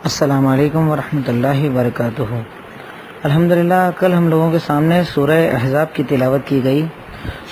السلام علیکم ورحمۃ اللہ وبرکاتہ۔ الحمدللہ کل ہم لوگوں کے سامنے سورہ احزاب کی تلاوت کی گئی۔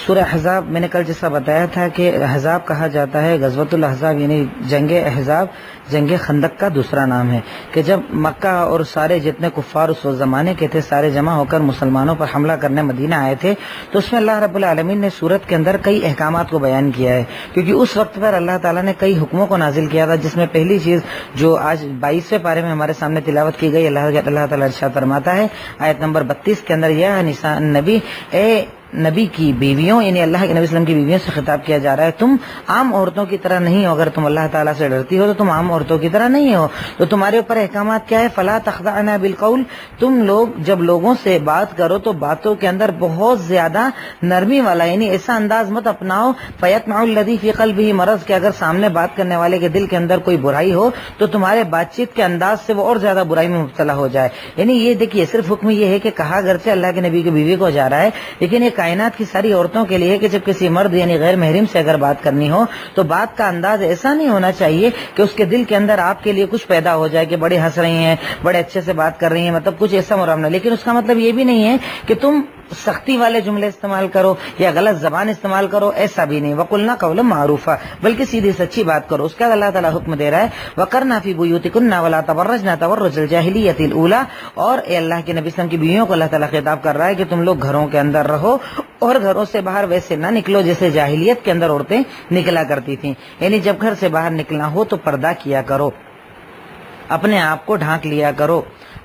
سورہ احزاب میں نے کل جیسا بتایا تھا کہ احزاب کہا جاتا ہے غزوۃ الاحزاب، یعنی جنگ احزاب جنگ خندق کا دوسرا نام ہے، کہ جب مکہ اور سارے جتنے کفار اس وقت زمانے کے تھے سارے جمع ہو کر مسلمانوں پر حملہ کرنے مدینہ آئے تھے، تو اس میں اللہ رب العالمین نے سورت کے اندر کئی احکامات کو بیان کیا ہے، کیونکہ اس وقت پر اللہ تعالیٰ نے کئی حکموں کو نازل کیا تھا، جس میں پہلی چیز جو آج 22ویں پارے میں ہمارے سامنے تلاوت کی گئی، اللہ تعالیٰ ارشاد فرماتا ہے آیت نمبر 32 کے اندر، یا نساء النبی، اے نبی کی بیویوں، یعنی اللہ کے نبی وسلم کی بیویوں سے خطاب کیا جا رہا ہے، تم عام عورتوں کی طرح نہیں ہو، اگر تم اللہ تعالیٰ سے ڈرتی ہو تو تم عام عورتوں کی طرح نہیں ہو، تو تمہارے اوپر احکامات کیا ہے، فلا تخضعن بالقول، تم لوگ جب لوگوں سے بات کرو تو باتوں کے اندر بہت زیادہ نرمی والا، یعنی ایسا انداز مت اپناؤ، فیطمع الذی فی قلبہ مرض، کہ اگر سامنے بات کرنے والے کے دل کے اندر کوئی برائی ہو تو تمہارے بات چیت کے انداز سے وہ اور زیادہ برائی میں مبتلا ہو جائے۔ یعنی یہ دیکھیے صرف حکم یہ ہے کہ کہا گرچہ اللہ کے نبی کی بیوی کو جا رہا ہے، لیکن یہ کائنات کی ساری عورتوں کے لیے کہ جب کسی مرد یعنی غیر محرم سے اگر بات کرنی ہو تو بات کا انداز ایسا نہیں ہونا چاہیے کہ اس کے دل کے اندر آپ کے لیے کچھ پیدا ہو جائے کہ بڑے ہنس رہی ہیں، بڑے اچھے سے بات کر رہی ہیں، مطلب کچھ ایسا مرامنا، لیکن اس کا مطلب یہ بھی نہیں ہے کہ تم سختی والے جملے استعمال کرو یا غلط زبان استعمال کرو، ایسا بھی نہیں، وَقُلْنَا قَوْلًا مَعْرُوفًا، بلکہ سیدھی سچی بات کرو۔ اس کے بعد اللہ تعالیٰ حکم دے رہا ہے وَقَرْنَا فِي بُيُوتِكُنَّ وَلَا تَبَرَّجْنَا تَبَرُّجَ الْجَاهِلِيَّةِ الْأُولَىٰ، اور اے اللہ کے نبی صلی اللہ علیہ وسلم کی بیویوں کو اللہ تعالیٰ خطاب کر رہا ہے کہ تم لوگ گھروں کے اندر رہو اور گھروں سے باہر ویسے نہ نکلو جیسے جاہلیت کے اندر عورتیں نکلا کرتی تھیں، یعنی جب گھر سے باہر نکلنا ہو تو پردہ کیا کرو، اپنے آپ کو ڈھانک لیا کرو،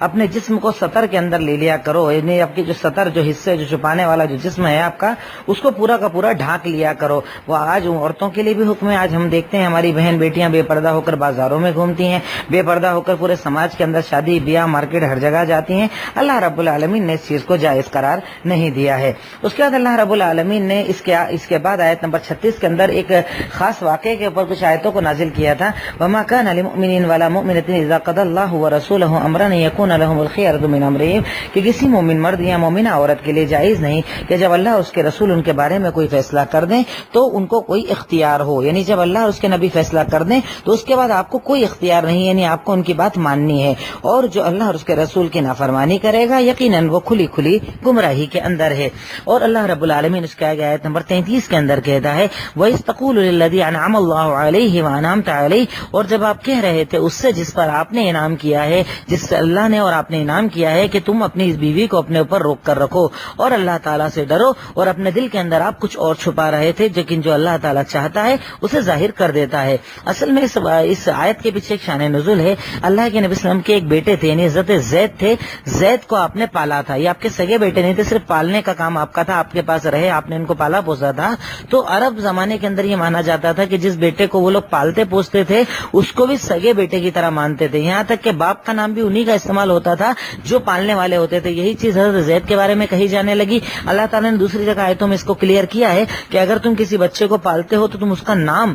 اپنے جسم کو سطر کے اندر لے لیا کرو، یعنی آپ کی جو سطر جو حصے جو چھپانے والا جو جسم ہے آپ کا، اس کو پورا کا پورا ڈھانک لیا کرو۔ وہ آج عورتوں کے لیے بھی حکم ہے، آج ہم دیکھتے ہیں ہماری بہن بیٹیاں بے پردہ ہو کر بازاروں میں گھومتی ہیں، بے پردہ ہو کر پورے سماج کے اندر شادی بیاہ مارکیٹ ہر جگہ جاتی ہیں۔ اللہ رب العالمین نے اس چیز کو جائز قرار نہیں دیا ہے۔ اس کے بعد اللہ رب العالمین نے اس کے بعد آیت نمبر 36 کے اندر ایک خاص واقعے کے اوپر کچھ آیتوں کو نازل کیا تھا، وما كان لمؤمن ولا مؤمنة اذا قضى الله ورسوله امرا يكون لهم الخيرة من امرهم، کہ کسی مومن مرد یا مومنہ عورت کے لیے جائز نہیں کہ جب اللہ اور اس کے رسول ان کے بارے میں کوئی فیصلہ کر دیں تو ان کو کوئی اختیار ہو، یعنی جب اللہ اور اس کے نبی فیصلہ کر دیں تو اس کے بعد آپ کو کوئی اختیار نہیں، یعنی آپ کو ان کی بات ماننی ہے، اور جو اللہ اور اس کے رسول کی نافرمانی کرے گا یقیناً وہ کھلی کھلی گمراہی کے اندر ہے۔ اور اللہ رب العالمین اس کے آگے آیت نمبر 33 کے اندر کہتا ہے وَإِذْ تَقُولُ لِلَّذِي أَنْعَمَ اللَّهُ عَلَيْهِ وَأَنْعَمْتَ عَلَيْهِ، اور جب آپ کہہ رہے تھے اس سے جس پر آپ نے انعام کیا ہے، جس سے اللہ نے اور آپ نے انعام کیا ہے کہ تم اپنی اس بیوی کو اپنے اوپر روک کر رکھو اور اللہ تعالیٰ سے ڈرو، اور اپنے دل کے اندر آپ کچھ اور چھپا رہے تھے لیکن جو اللہ تعالیٰ چاہتا ہے اسے ظاہر کر دیتا ہے۔ اصل میں اس آیت کے پیچھے ایک شان نزول ہے۔ اللہ کے نبی صلی اللہ علیہ وسلم کے ایک بیٹے تھے، یعنی حضرت زید تھے، زید کو آپ نے پالا تھا، یہ آپ کے سگے بیٹے نہیں تھے، صرف پالنے کا کام آپ کا تھا، آپ کے پاس رہے، آپ نے ان کو پالا پوسا تھا۔ تو عرب زمانے کے اندر یہ مانا جاتا تھا کہ جس بیٹے کو وہ لوگ پالتے پوستے تھے اس کو بھی سگے بیٹے کی طرح مانتے تھے، یہاں تک کہ باپ کا نام بھی انہی کا استعمال ہوتا تھا جو پالنے والے ہوتے تھے۔ یہی چیز حضرت زید کے بارے میں کہی جانے لگی۔ اللہ تعالیٰ نے دوسری جگہ آیتوں میں اس کو کلیئر کیا ہے کہ اگر تم کسی بچے کو پالتے ہو تو تم اس کا نام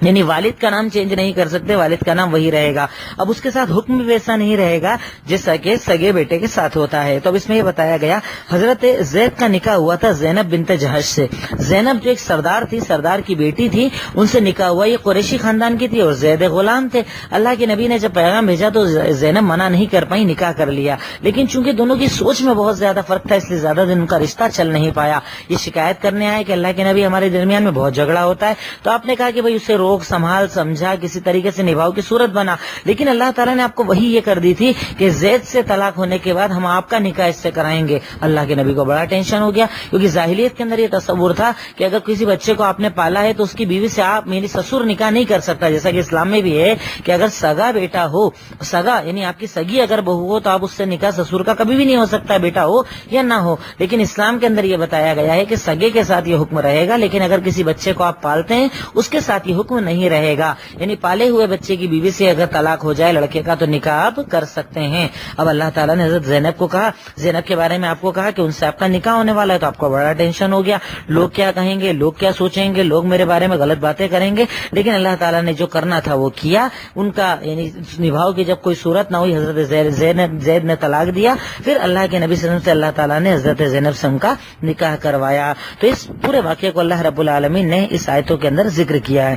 یعنی والد کا نام چینج نہیں کر سکتے، والد کا نام وہی رہے گا۔ اب اس کے ساتھ حکم بھی ویسا نہیں رہے گا جیسا کہ سگے بیٹے کے ساتھ ہوتا ہے۔ تو اب اس میں یہ بتایا گیا حضرت زید کا نکاح ہوا تھا زینب بنت جہش سے۔ زینب جو ایک سردار تھی، سردار کی بیٹی تھی، ان سے نکاح ہوا، یہ قریشی خاندان کی تھی اور زید غلام تھے۔ اللہ کے نبی نے جب پیغام بھیجا تو زینب منع نہیں کر پائی، نکاح کر لیا، لیکن چونکہ دونوں کی سوچ میں بہت زیادہ فرق تھا اس لیے زیادہ دن ان کا رشتہ چل نہیں پایا۔ یہ شکایت کرنے آئے کہ اللہ کے نبی ہمارے درمیان میں بہت جھگڑا ہوتا ہے، تو آپ نے کہا کہ بھائی اسے روک سنبھال سمجھا کسی طریقے سے نبھاؤ کی صورت بنا، لیکن اللہ تعالیٰ نے آپ کو وہی یہ کر دی تھی کہ زید سے طلاق ہونے کے بعد ہم آپ کا نکاح اس سے کرائیں گے۔ اللہ کے نبی کو بڑا ٹینشن ہو گیا، کیونکہ جاہلیت کے اندر یہ تصور تھا کہ اگر کسی بچے کو آپ نے پالا ہے تو اس کی بیوی سے آپ میری سسر نکاح نہیں کر سکتا، جیسا کہ اسلام میں بھی ہے کہ اگر سگا بیٹا ہو، سگا یعنی آپ کی سگی اگر بہو ہو تو آپ اس سے نکاح سسر کا کبھی بھی نہیں ہو سکتا، بیٹا ہو یا نہ ہو، لیکن اسلام کے اندر یہ بتایا گیا ہے کہ سگے کے ساتھ یہ حکم رہے گا، لیکن اگر کسی بچے کو آپ پالتے ہیں اس کے ساتھ یہ حکم نہیں رہے گا، یعنی پالے ہوئے بچے کی بیوی سے اگر طلاق ہو جائے لڑکے کا تو نکاح آپ کر سکتے ہیں۔ اب اللہ تعالیٰ نے حضرت زینب کو کہا، زینب کے بارے میں آپ کو کہا کہ ان سے آپ کا نکاح ہونے والا ہے، تو آپ کو بڑا ٹینشن ہو گیا، لوگ کیا کہیں گے، لوگ کیا سوچیں گے، لوگ میرے بارے میں غلط باتیں کریں گے، لیکن اللہ تعالیٰ نے جو کرنا تھا وہ کیا، ان کا یعنی نبھاؤ کی جب کوئی صورت نہ ہوئی حضرت زید نے طلاق دیا، پھر اللہ کے نبی صلی اللہ علیہ وسلم سے اللہ تعالیٰ نے حضرت زینب سے ان کا نکاح کروایا۔ تو اس پورے واقعے کو اللہ رب العالمین نے اس آیتوں کے اندر ذکر کیا ہے۔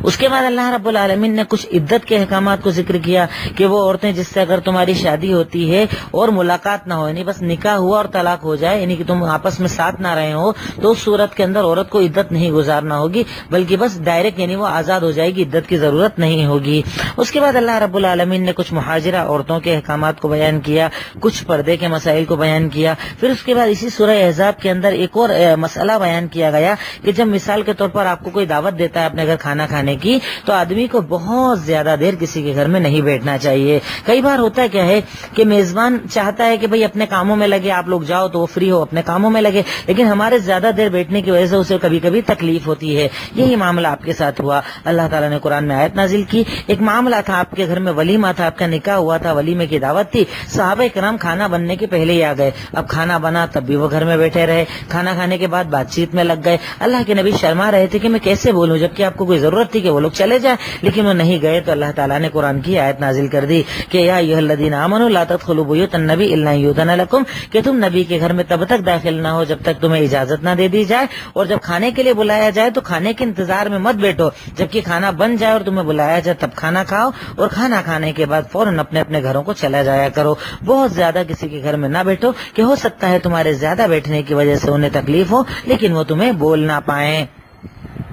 اس کے بعد اللہ رب العالمین نے کچھ عدت کے احکامات کو ذکر کیا کہ وہ عورتیں جس سے اگر تمہاری شادی ہوتی ہے اور ملاقات نہ ہو، یعنی بس نکاح ہوا اور طلاق ہو جائے، یعنی کہ تم آپس میں ساتھ نہ رہے ہو، تو اس صورت کے اندر عورت کو عدت نہیں گزارنا ہوگی، بلکہ بس ڈائریکٹ یعنی وہ آزاد ہو جائے گی، عدت کی ضرورت نہیں ہوگی۔ اس کے بعد اللہ رب العالمین نے کچھ مہاجرہ عورتوں کے احکامات کو بیان کیا، کچھ پردے کے مسائل کو بیان کیا۔ پھر اس کے بعد اسی سورہ احزاب کے اندر ایک اور مسئلہ بیان کیا گیا کہ جب مثال کے طور پر آپ کو کوئی دعوت دیتا ہے اپنے گھر کھانا کھانے کی، تو آدمی کو بہت زیادہ دیر کسی کے گھر میں نہیں بیٹھنا چاہیے۔ کئی بار ہوتا ہے کیا ہے کہ میزبان چاہتا ہے کہ بھئی اپنے کاموں میں لگے، آپ لوگ جاؤ تو وہ فری ہو اپنے کاموں میں لگے، لیکن ہمارے زیادہ دیر بیٹھنے کی وجہ سے اسے کبھی کبھی تکلیف ہوتی ہے۔ یہی معاملہ آپ کے ساتھ ہوا، اللہ تعالیٰ نے قرآن میں آیت نازل کی۔ ایک معاملہ تھا، آپ کے گھر میں ولیمہ تھا، آپ کا نکاح ہوا تھا، ولیمے کی دعوت تھی، صحابہ کرام کھانا بننے کے پہلے ہی آ گئے، اب کھانا بنا تب بھی وہ گھر میں بیٹھے رہے، کھانا کھانے کے بعد بات چیت میں لگ گئے۔ اللہ کے نبی شرما رہے تھے کہ میں کیسے بولوں، جبکہ آپ کو کوئی ضرورت تھی کہ وہ لوگ چلے جائیں، لیکن وہ نہیں گئے۔ تو اللہ تعالیٰ نے قرآن کی آیت نازل کر دی کہ یا ایھا الذین آمنوا لا تدخلوا بیوت النبی الا ان یؤذن لکم، کہ تم نبی کے گھر میں تب تک داخل نہ ہو جب تک تمہیں اجازت نہ دے دی جائے، اور جب کھانے کے لیے بلایا جائے تو کھانے کے انتظار میں مت بیٹھو، جبکہ کھانا بن جائے اور تمہیں بلایا جائے تب کھانا کھاؤ، اور کھانا کھانے کے بعد فوراً اپنے اپنے گھروں کو چلا جایا کرو۔ بہت زیادہ کسی کے گھر میں نہ بیٹھو کہ ہو سکتا ہے تمہارے زیادہ بیٹھنے کی وجہ سے انہیں تکلیف ہو، لیکن وہ تمہیں بول نہ پائیں۔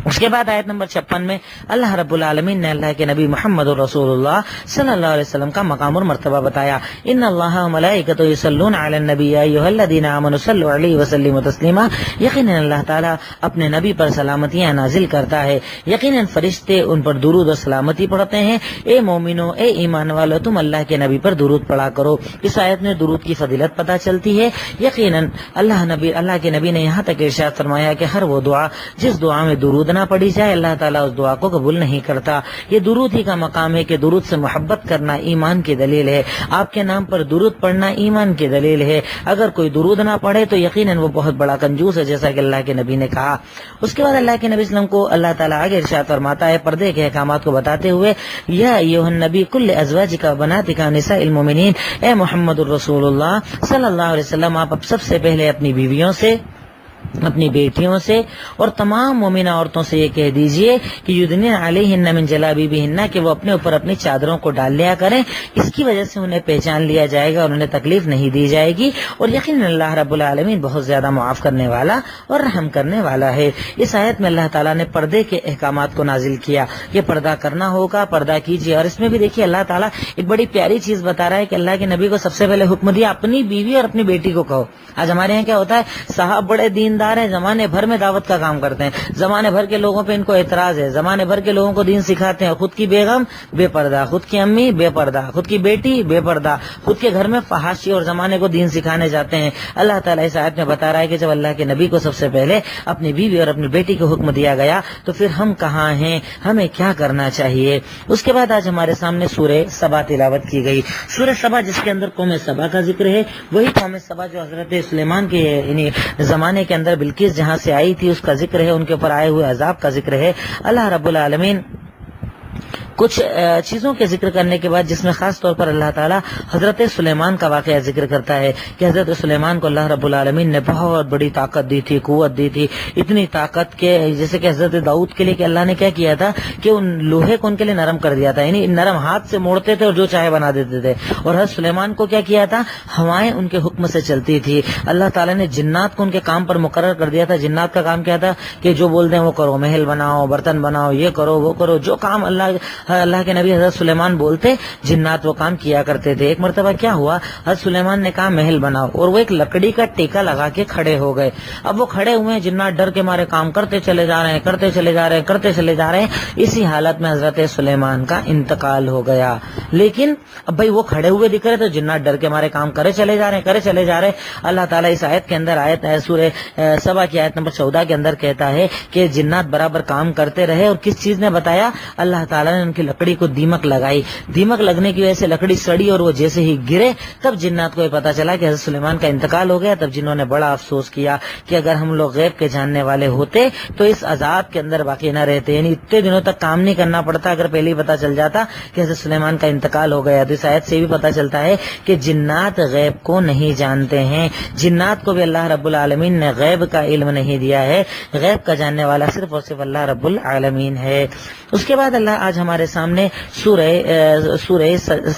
اس کے بعد آیت نمبر 56 میں اللہ رب العالمین نے اللہ کے نبی محمد رسول اللہ صلی اللہ علیہ وسلم کا مقام اور مرتبہ بتایا۔ ان اللہ وملائکتہ یصلون علی النبی یا ایھا الذین آمنوا صلوا علیہ وسلموا تسلیما، یقیناً اللہ تعالیٰ اپنے نبی پر سلامتیاں نازل کرتا ہے، یقیناً فرشتے ان پر درود و سلامتی پڑھتے ہیں۔ اے مومنو، اے ایمان والو، تم اللہ کے نبی پر درود پڑھا کرو۔ اس آیت میں درود کی فضیلت پتہ چلتی ہے۔ یقیناً اللہ کے نبی نے یہاں تک ارشاد فرمایا کہ ہر وہ دعا جس دعا میں درود نہ پڑھی جائے اللہ تعالیٰ اس دعا کو قبول نہیں کرتا۔ یہ درود ہی کا مقام ہے کہ درود سے محبت کرنا ایمان کی دلیل ہے، آپ کے نام پر درود پڑھنا ایمان کی دلیل ہے۔ اگر کوئی درود نہ پڑھے تو یقیناً وہ بہت بڑا کنجوس ہے، جیسا کہ اللہ کے نبی نے کہا۔ اس کے بعد اللہ کے نبی صلی اللہ علیہ وسلم کو اللہ تعالیٰ آگے ارشاد فرماتا ہے پردے کے احکامات کو بتاتے ہوئے، یا ایھا النبی کل ازواجک و بناتک نساء المؤمنین، اے محمد الرسول اللہ صلی اللہ علیہ وسلم، آپ اب سب سے پہلے اپنی بیویوں سے، اپنی بیٹیوں سے اور تمام مومنہ عورتوں سے یہ کہہ دیجئے کہ یدنین علیہن من جلابیبہن، کہ وہ اپنے اوپر اپنی چادروں کو ڈال لیا کریں، اس کی وجہ سے انہیں پہچان لیا جائے گا اور انہیں تکلیف نہیں دی جائے گی، اور یقیناً اللہ رب العالمین بہت زیادہ معاف کرنے والا اور رحم کرنے والا ہے۔ اس آیت میں اللہ تعالیٰ نے پردے کے احکامات کو نازل کیا کہ پردہ کرنا ہوگا، پردہ کیجیے۔ اور اس میں بھی دیکھیے اللہ تعالیٰ ایک بڑی پیاری چیز بتا رہا ہے کہ اللہ کے نبی کو سب سے پہلے حکم دیا اپنی بیوی اور اپنی بیٹی کو کہو۔ آج ہمارے یہاں کیا ہوتا ہے، صاحب بڑے دیندار ہیں، زمانے بھر میں دعوت کا کام کرتے ہیں، زمانے بھر کے لوگوں پہ ان کو اعتراض ہے، زمانے بھر کے لوگوں کو دین سکھاتے ہیں، خود کی بیگم بے پردہ، خود کی امی بے پردہ، خود کی بیٹی بے پردہ، خود کے گھر میں فحاشی اور زمانے کو دین سکھانے جاتے ہیں۔ اللہ تعالیٰ اس آیت میں بتا رہا ہے کہ جب اللہ کے نبی کو سب سے پہلے اپنی بیوی اور اپنی بیٹی کو حکم دیا گیا تو پھر ہم کہاں ہیں، ہمیں کیا کرنا چاہیے۔ اس کے بعد آج ہمارے سامنے سورہ سبا تلاوت کی گئی۔ سورہ سبا جس کے اندر قوم سبا کا ذکر ہے، وہی قوم سبا جو حضرت سلیمان کے یعنی زمانے کے اندر بلقیس جہاں سے آئی تھی اس کا ذکر ہے، ان کے اوپر آئے ہوئے عذاب کا ذکر ہے۔ اللہ رب العالمین کچھ چیزوں کے ذکر کرنے کے بعد جس میں خاص طور پر اللہ تعالیٰ حضرت سلیمان کا واقعہ ذکر کرتا ہے کہ حضرت سلیمان کو اللہ رب العالمین نے بہت بڑی طاقت دی تھی، قوت دی تھی، اتنی طاقت کہ جیسے کہ حضرت داؤد کے لیے کہ اللہ نے کیا کیا تھا کہ ان لوہے کو ان کے لیے نرم کر دیا تھا، یعنی نرم ہاتھ سے موڑتے تھے اور جو چاہے بنا دیتے تھے۔ اور حضرت سلیمان کو کیا کیا تھا، ہوائیں ان کے حکم سے چلتی تھی۔ اللہ تعالیٰ نے جنات کو ان کے کام پر مقرر کر دیا تھا۔ جنات کا کام کیا تھا کہ جو بول دیں وہ کرو، محل بناؤ، برتن بناؤ، یہ کرو وہ کرو، جو کام اللہ کے نبی حضرت سلیمان بولتے جنات وہ کام کیا کرتے تھے۔ ایک مرتبہ کیا ہوا، حضرت سلیمان نے کہا محل بناؤ، اور وہ ایک لکڑی کا ٹیکا لگا کے کھڑے ہو گئے۔ اب وہ کھڑے ہوئے، جنات ڈر کے مارے کام کرتے چلے جا رہے ہیں، کرتے چلے جا رہے ہیں، کرتے چلے جا رہے ہیں۔ اسی حالت میں حضرت سلیمان کا انتقال ہو گیا۔ لیکن اب بھائی وہ کھڑے ہوئے دکھ رہے تو جنات ڈر کے مارے کام کرے چلے جا رہے ہیں، کرے چلے جا رہے ہیں۔ اللہ تعالیٰ اس آیت کے اندر سورہ سبا کی آیت نمبر 14 کے اندر کہتا ہے کہ جنات برابر کام کرتے رہے، اور کس چیز نے بتایا، اللہ تعالیٰ نے ان کی لکڑی کو دیمک لگائی، دیمک لگنے کی وجہ سے لکڑی سڑی اور وہ جیسے ہی گرے تب جنات کو یہ پتا چلا کہ حضرت سلیمان کا انتقال ہو گیا۔ تب جنہوں نے بڑا افسوس کیا کہ اگر ہم لوگ غیب کے جاننے والے ہوتے تو اس عذاب کے اندر باقی نہ رہتے، یعنی اتنے دنوں تک کام نہیں کرنا پڑتا اگر پہلے ہی پتا چل جاتا کہ حضرت سلیمان کا انتقال ہو گیا۔ تو اس آیت سے بھی پتا چلتا ہے کہ جنات غیب کو نہیں جانتے ہیں، جنات کو بھی اللہ رب العالمین نے غیب کا علم نہیں دیا ہے، غیب کا جاننے والا صرف اور صرف اللہ رب العالمین ہے۔ اس کے بعد اللہ آج ہمارے سامنے سورہ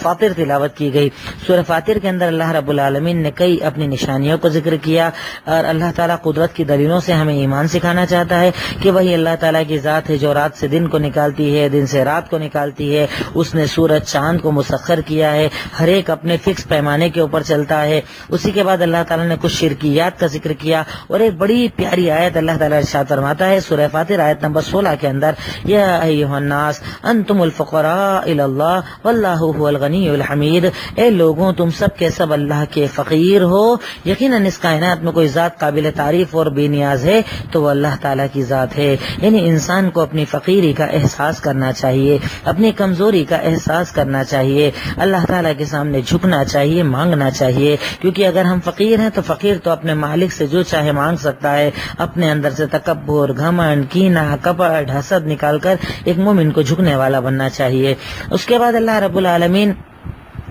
فاطر تلاوت کی گئی۔ سورہ فاطر کے اندر اللہ رب العالمین نے کئی اپنی نشانیوں کو ذکر کیا اور اللہ تعالیٰ قدرت کی دلیلوں سے ہمیں ایمان سکھانا چاہتا ہے کہ وہی اللہ تعالیٰ کی ذات ہے جو رات سے دن کو نکالتی ہے، دن سے رات کو نکالتی ہے، اس نے سورج چاند کو مسخر کیا ہے، ہر ایک اپنے فکس پیمانے کے اوپر چلتا ہے۔ اسی کے بعد اللہ تعالیٰ نے کچھ شرکیات کا ذکر کیا اور ایک بڑی پیاری آیت اللہ تعالیٰ ارشاد فرماتا ہے سورہ فاطر آیت نمبر 16 کے اندر، یا ایھا الناس انتم الفقراء الی اللہ واللہ هو الغنی الحمید، اے لوگوں تم سب کے سب اللہ کے فقیر ہو، یقیناً اس کائنات میں کوئی ذات قابل تعریف اور بے نیاز ہے تو وہ اللہ تعالیٰ کی ذات ہے۔ یعنی انسان کو اپنی فقیری کا احساس کرنا چاہیے، اپنی کمزوری کا احساس کرنا چاہیے، اللہ تعالیٰ کے سامنے جھکنا چاہیے، مانگنا چاہیے، کیونکہ اگر ہم فقیر ہیں تو فقیر تو اپنے مالک سے جو چاہے مانگ سکتا ہے۔ اپنے اندر سے تکبر، گھمنڈ، کینہ، کپٹ، حسد نکال کر ایک مومن کو جھکنے والا بننا چاہیے۔ اس کے بعد اللہ رب العالمین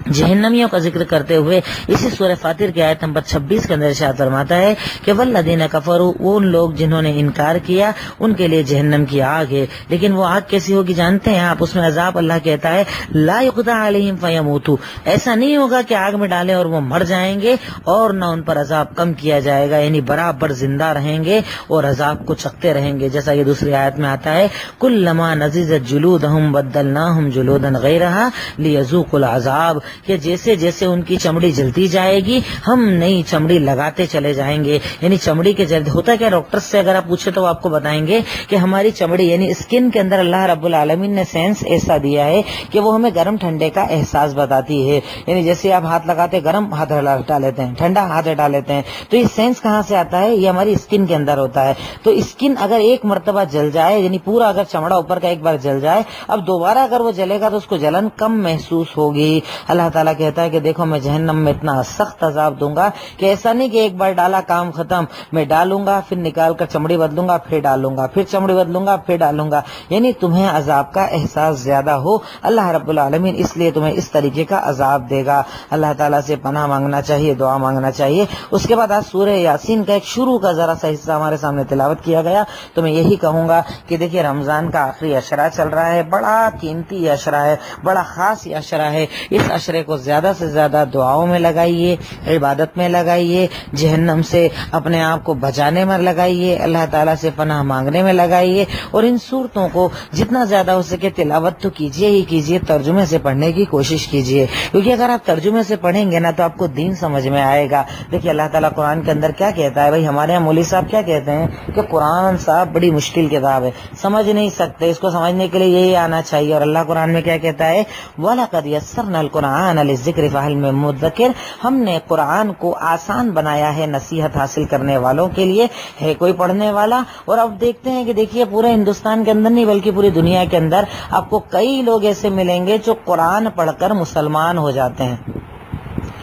جہنمیوں کا ذکر کرتے ہوئے اسی سورہ فاطر کی آیت نمبر 26 کے اندر ارشاد فرماتا ہے کہ والذین کفروا، وہ ان لوگ جنہوں نے انکار کیا ان کے لیے جہنم کی آگ ہے۔ لیکن وہ آگ کیسی ہوگی جانتے ہیں آپ؟ اس میں عذاب اللہ کہتا ہے لا یقضی علیہم فیموتوا، ایسا نہیں ہوگا کہ آگ میں ڈالیں اور وہ مر جائیں گے اور نہ ان پر عذاب کم کیا جائے گا، یعنی برابر زندہ رہیں گے اور عذاب کو چکھتے رہیں گے، جیسا کہ دوسری آیت میں آتا ہے کلما نضجت جلودہم بدلناہم جلودا غیرہا لیذوقوا العذاب، کہ جیسے جیسے ان کی چمڑی جلتی جائے گی ہم نئی چمڑی لگاتے چلے جائیں گے۔ یعنی چمڑی کے جلد ہوتا کیا، ڈاکٹر سے اگر آپ پوچھے تو وہ آپ کو بتائیں گے کہ ہماری چمڑی یعنی اسکن کے اندر اللہ رب العالمین نے سینس ایسا دیا ہے کہ وہ ہمیں گرم ٹھنڈے کا احساس بتاتی ہے۔ یعنی جیسے آپ ہاتھ لگاتے گرم ہاتھ ہٹا لیتے ہیں، ٹھنڈا ہاتھ ہٹا لیتے ہیں، تو یہ سینس کہاں سے آتا ہے؟ یہ ہماری اسکن کے اندر ہوتا ہے۔ تو اسکن اگر ایک مرتبہ جل جائے، یعنی پورا اگر چمڑا اوپر کا ایک بار جل جائے، اب دوبارہ اگر وہ جلے گا تو اس کو جلن کم محسوس ہوگی۔ اللہ تعالیٰ کہتا ہے کہ دیکھو میں جہنم میں اتنا سخت عذاب دوں گا کہ ایسا نہیں کہ ایک بار ڈالا کام ختم، میں ڈالوں گا پھر نکال کر چمڑی بدلوں گا پھر ڈالوں گا، پھر چمڑی بدلوں گا پھر ڈالوں گا، یعنی تمہیں عذاب کا احساس زیادہ ہو۔ اللہ رب العالمین اس لیے تمہیں اس طریقے کا عذاب دے گا۔ اللہ تعالیٰ سے پناہ مانگنا چاہیے، دعا مانگنا چاہیے۔ اس کے بعد آج سورہ یاسین کا ایک شروع کا ذرا سا حصہ ہمارے سامنے تلاوت کیا گیا، تو میں یہی کہوں گا کہ دیکھیے رمضان کا آخری عشرہ چل رہا ہے، بڑا قیمتی عشرہ ہے، بڑا خاص عشرہ ہے۔ اس عشرے کو زیادہ سے زیادہ دعاؤں میں لگائیے، عبادت میں لگائیے، جہنم سے اپنے آپ کو بچانے میں لگائیے، اللہ تعالیٰ سے پناہ مانگنے میں لگائیے، اور ان صورتوں کو جتنا زیادہ ہو سکے تلاوت تو کیجیے ہی کیجیے، ترجمے سے پڑھنے کی کوشش کیجیے، کیونکہ اگر آپ ترجمے سے پڑھیں گے نا تو آپ کو دین سمجھ میں آئے گا۔ دیکھیے اللہ تعالیٰ قرآن کے اندر کیا کہتا ہے، بھائی ہمارے یہاں مولوی صاحب کیا کہتے ہیں کہ قرآن صاحب بڑی مشکل کتاب ہے، سمجھ نہیں سکتے، اس کو سمجھنے کے لیے یہی آنا چاہیے، اور اللہ قرآن میں کیا کہتا ہے وَلَقَدْ يَسَّرْنَا الْقُرْآنَ لِلذِّكْرِ فَهَلْ مِن مُدَّكِرٍ، ہم نے قرآن کو آسان بنایا ہے نصیحت حاصل کرنے والوں کے لیے، ہے کوئی پڑھنے والا؟ اور اب دیکھتے ہیں کہ دیکھیے پورے ہندوستان کے اندر نہیں بلکہ پوری دنیا کے اندر آپ کو کئی لوگ ایسے ملیں گے جو قرآن پڑھ کر مسلمان ہو جاتے ہیں۔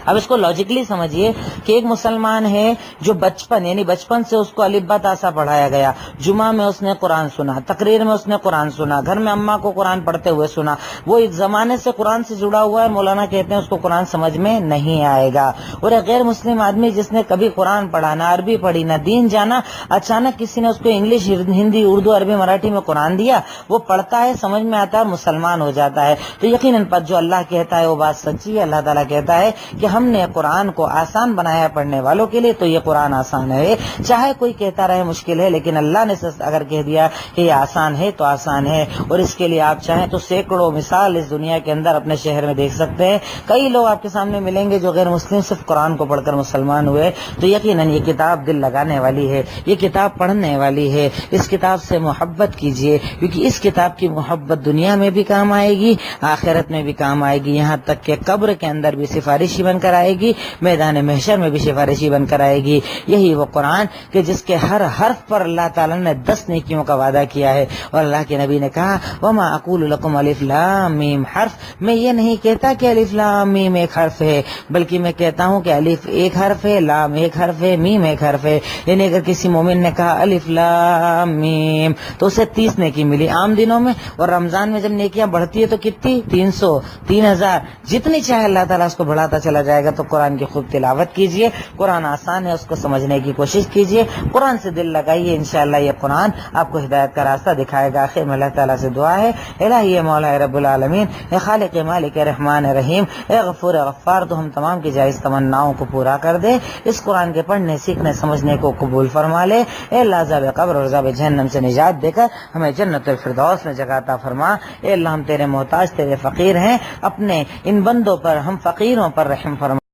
اب اس کو لاجیکلی سمجھیے کہ ایک مسلمان ہے جو بچپن سے اس کو الف با تا سا پڑھایا گیا، جمعہ میں اس نے قرآن سنا، تقریر میں اس نے قرآن سنا، گھر میں اماں کو قرآن پڑھتے ہوئے سنا، وہ ایک زمانے سے قرآن سے جڑا ہوا ہے، مولانا کہتے ہیں اس کو قرآن سمجھ میں نہیں آئے گا۔ اور ایک غیر مسلم آدمی جس نے کبھی قرآن پڑھا، نہ عربی پڑھی، نہ دین جانا، اچانک کسی نے اس کو انگلش، ہندی، اردو، عربی، مراٹھی میں قرآن دیا، وہ پڑھتا ہے، سمجھ میں آتا ہے، مسلمان ہو جاتا ہے۔ تو یقیناً جو اللہ کہتا ہے وہ بات سچی ہے۔ اللہ تعالیٰ کہتا ہے کہ ہم نے قرآن کو آسان بنایا پڑھنے والوں کے لیے، تو یہ قرآن آسان ہے، چاہے کوئی کہتا رہے مشکل ہے، لیکن اللہ نے اگر کہہ دیا کہ یہ آسان ہے تو آسان ہے۔ اور اس کے لیے آپ چاہیں تو سینکڑوں مثال اس دنیا کے اندر اپنے شہر میں دیکھ سکتے ہیں، کئی لوگ آپ کے سامنے ملیں گے جو غیر مسلم صرف قرآن کو پڑھ کر مسلمان ہوئے۔ تو یقیناً یہ کتاب دل لگانے والی ہے، یہ کتاب پڑھنے والی ہے، اس کتاب سے محبت کیجیے، کیونکہ اس کتاب کی محبت دنیا میں بھی کام آئے گی، آخرت میں بھی کام آئے گی، یہاں تک کہ قبر کے اندر بھی سفارشی بن کر آئے گی، میدان محشر میں بھی سفارشی بن کر آئے گی. یہی وہ قرآن کہ جس کے ہر حرف پر اللہ تعالیٰ نے 10 نیکیوں کا وعدہ کیا ہے. اور اللہ کے نبی نے کہا وما اقول لکم الف لام میم حرف، میں یہ نہیں کہتا کہ الف لام میم ایک حرف ہے، بلکہ میں کہتا ہوں کہ الف ایک حرف ہے، لام ایک حرف ہے، میم ایک حرف ہے. یعنی اگر کسی مومن نے کہا الف لام میم تو اسے 30 نیکی ملی عام دنوں میں. اور رمضان میں جب نیکیاں بڑھتی ہے تو کتنی؟ 300 3000 جتنی چاہے اللہ تعالیٰ اس کو بڑھاتا چلا جائے گا. تو قرآن کی خوب تلاوت کیجئے، قرآن آسان ہے، اس کو سمجھنے کی کوشش کیجئے، قرآن سے دل لگائیے، انشاءاللہ یہ قرآن آپ کو ہدایت کا راستہ دکھائے گا. آخر میں اللہ تعالیٰ سے دعا ہے الہی مولا رب العالمین، اے خالق مالک رحمان رحیم، اے غفور غفار، تو ہم تمام کی جائز تمناؤں کو پورا کر دے. اس قرآن کے پڑھنے سیکھنے سمجھنے کو قبول فرما لے. اے اللہ عذاب قبر اور عذاب جہنم سے نجات دے کر ہمیں جنت الفردوس میں جگہ عطا فرما. اے اللہ ہم تیرے محتاج، تیرے فقیر ہیں، اپنے ان بندوں پر، ہم فقیروں پر رحم فرما.